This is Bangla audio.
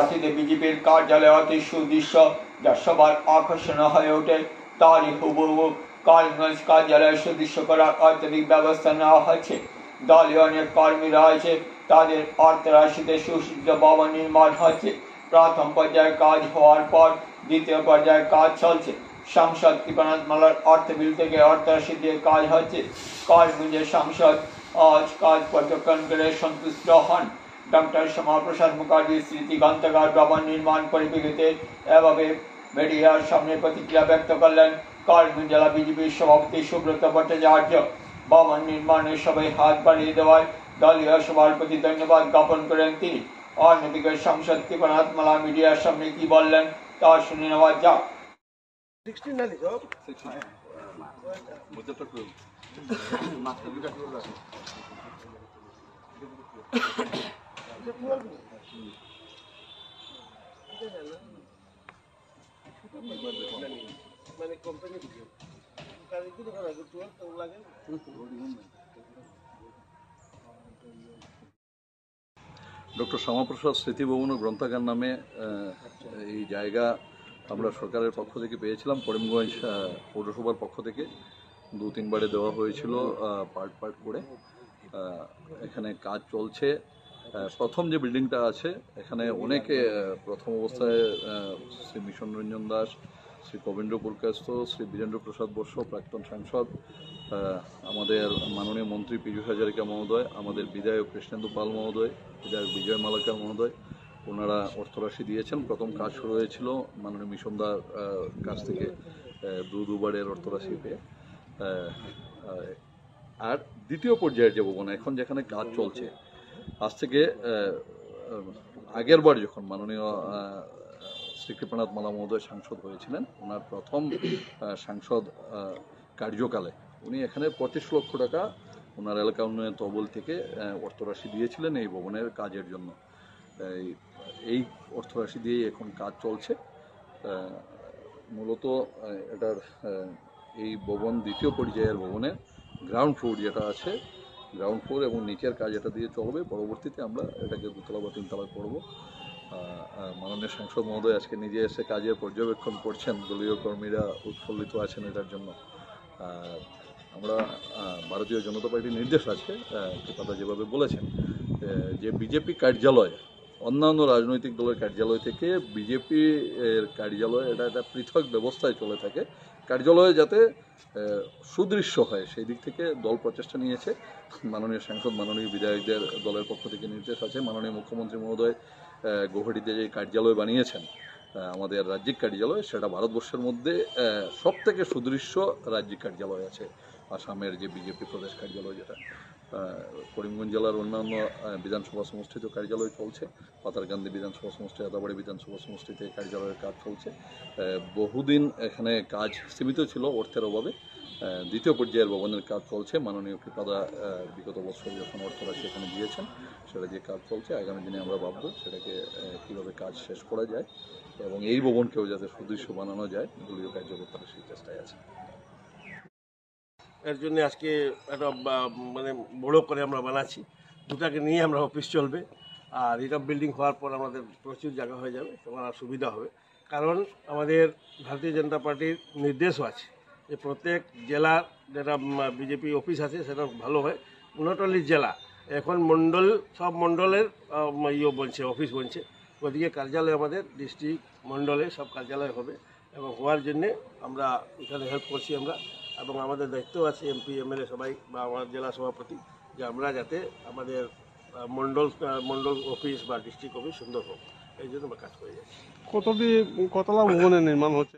উপস্থিতি বিজেপির কার্যালয়ে অতি সুদৃশ্য যা সবার আকর্ষণ হয়ে ওঠে। তারই হুবহু কালীগঞ্জ কার্যালয়ে সুদৃশ্য করার অত্যাধিক ব্যবস্থা নেওয়া হয়েছে। দলীয় অনেক কর্মী রয়েছে, তাদের অর্থরাশিতে সুসজ্জিত ভবন নির্মাণ হচ্ছে। প্রথম পর্যায়ে কাজ হওয়ার পর দ্বিতীয় পর্যায়ে কাজ চলছে। সাংসদ কৃপানাথ মালার অর্থ বিল থেকে অর্থরাশি দিয়ে কাজ হচ্ছে। কালীগঞ্জের সাংসদ আজ কাজ পর্যবেক্ষণ করে সন্তুষ্ট হন। ডক্টর শ্যামাপ্রসাদ মুখার্জির স্মৃতি গ্রন্থাগার ভবন নির্মাণ পরিপ্রেক্ষিতে এভাবে মিডিয়ার সামনে প্রতিক্রিয়া ব্যক্ত করলেন কালীগঞ্জ জেলা বিজেপির সভাপতি সুব্রত ভট্টাচার্য। ভবন নির্মাণের সবাই হাত বাড়িয়ে দেওয়ায় দলীয় সভার প্রতি ধন্যবাদ জ্ঞাপন করেন তিনি। অন্যদিকে সাংসদ কৃপানাথ মালা মিডিয়ার সামনে কি বললেন তা শুনে নেওয়া যাক। ডক্টর শ্যামাপ্রসাদ স্মৃতি ভবন ও গ্রন্থাগার নামে এই জায়গা আমরা সরকারের পক্ষ থেকে পেয়েছিলাম। করিমগঞ্জ পৌরসভার পক্ষ থেকে 2-3 বারে দেওয়া হয়েছিল পার্ট পার্ট করে। এখানে কাজ চলছে। প্রথম যে বিল্ডিংটা আছে এখানে অনেকে প্রথম অবস্থায় শ্রী মিশন রঞ্জন দাস, শ্রী কবীন্দ্র পুরকায়স্থ, শ্রী বীরেন্দ্র প্রসাদ বর্ষ, প্রাক্তন সাংসদ, আমাদের মাননীয় মন্ত্রী পীযূষ হাজারিকা মহোদয়, আমাদের বিধায়ক কৃষ্ণেন্দু পাল মহোদয়, বিধায়ক বিজয় মালাকার মহোদয়, ওনারা অর্থরাশি দিয়েছেন। প্রথম কাজ শুরু হয়েছিল মাননীয় মিশনদার কাছ থেকে দুবারের অর্থরাশি পেয়ে। আর দ্বিতীয় পর্যায়ের যে ভবন এখন যেখানে কাজ চলছে, আজ থেকে আগের বার যখন মাননীয় শ্রী কৃপানাথ মালা মহোদয় সাংসদ হয়েছিলেন, ওনার প্রথম সাংসদ কার্যকালে উনি এখানে 25 লক্ষ টাকা ওনার এলাকা উন্নয়ন তহবিল থেকে অর্থরাশি দিয়েছিলেন এই ভবনের কাজের জন্য। এই অর্থরাশি দিয়েই এখন কাজ চলছে। মূলত এটার এই ভবন দ্বিতীয় পর্যায়ের ভবনের গ্রাউন্ড ফ্লোর যেটা আছে, গ্রাউন্ড ফ্লোর এবং নিচের কাজ এটা দিয়ে চলবে। পরবর্তীতে আমরা এটাকে 2তলা বা 3তলা করব। মাননীয় সাংসদ মহোদয় আজকে নিজে এসে কাজের পর্যবেক্ষণ করছেন, দলীয় কর্মীরা উৎফুল্লিত আছেন এটার জন্য। আমরা ভারতীয় জনতা পার্টির নির্দেশ আছে, কৃপাদা যেভাবে বলেছেন যে বিজেপি কার্যালয় অন্যান্য রাজনৈতিক দলের কার্যালয় থেকে বিজেপি এর কার্যালয় এটা একটা পৃথক ব্যবস্থায় চলে থাকে। কার্যালয়ে যাতে সুদৃশ্য হয় সেই দিক থেকে দল প্রচেষ্টা নিয়েছে। মাননীয় সাংসদ, মাননীয় বিধায়কদের দলের পক্ষ থেকে নির্দেশ আছে। মাননীয় মুখ্যমন্ত্রী মহোদয় গৌহাটিতে যে কার্যালয় বানিয়েছেন আমাদের রাজ্যিক কার্যালয়, সেটা ভারতবর্ষের মধ্যে সবথেকে সুদৃশ্য রাজ্যিক কার্যালয় আছে। আসামের যে বিজেপি প্রদেশ কার্যালয়, যেটা করিমগঞ্জ জেলার অন্যান্য বিধানসভা সমষ্টিতে কার্যালয় চলছে। পাতারকান্দি বিধানসভা সমষ্টি, আদাবাড়ি বিধানসভা সমষ্টিতে কার্যালয়ের কাজ চলছে। বহুদিন এখানে কাজ সীমিত ছিল অর্থের অভাবে। দ্বিতীয় পর্যায়ের ভবনের কাজ চলছে। মাননীয় কৃপাদা বিগত বছর যখন অর্থরাশি এখানে দিয়েছেন, সেটা যে কাজ চলছে, আগামী দিনে আমরা ভাবব সেটাকে কীভাবে কাজ শেষ করা যায় এবং এই ভবনকেও যাতে সুদৃশ্য বানানো যায়, দলীয় কার্যকর্তারা সেই চেষ্টায় আছে। এর জন্য আজকে একটা মানে বড় করে আমরা বানাচ্ছি। দুটাকে নিয়ে আমরা অফিস চলবে। আর এটা বিল্ডিং হওয়ার পর আমাদের প্রচুর জায়গা হয়ে যাবে, তোমার সুবিধা হবে। কারণ আমাদের ভারতীয় জনতা পার্টির নির্দেশও আছে যে প্রত্যেক জেলার যেটা বিজেপি অফিস আছে সেটা ভালো হয়। 39 জেলা এখন মণ্ডল, সব মণ্ডলের বলছে অফিস বলছে। ওদিকে কার্যালয় আমাদের ডিস্ট্রিক্ট মণ্ডলে সব কার্যালয় হবে এবং হওয়ার জন্যে আমরা এখানে হেল্প করছি আমরা। এবং আমাদের দায়িত্ব আছে এমপি এমএলএ সবাই বা আমার জেলা সভাপতি যে আমরা যাতে আমাদের মণ্ডল অফিস বা ডিস্ট্রিক্ট অফিস সুন্দর হোক, এই জন্য আমরা কাজ করে যাচ্ছি। কতলা ভবনের নির্মাণ হচ্ছে?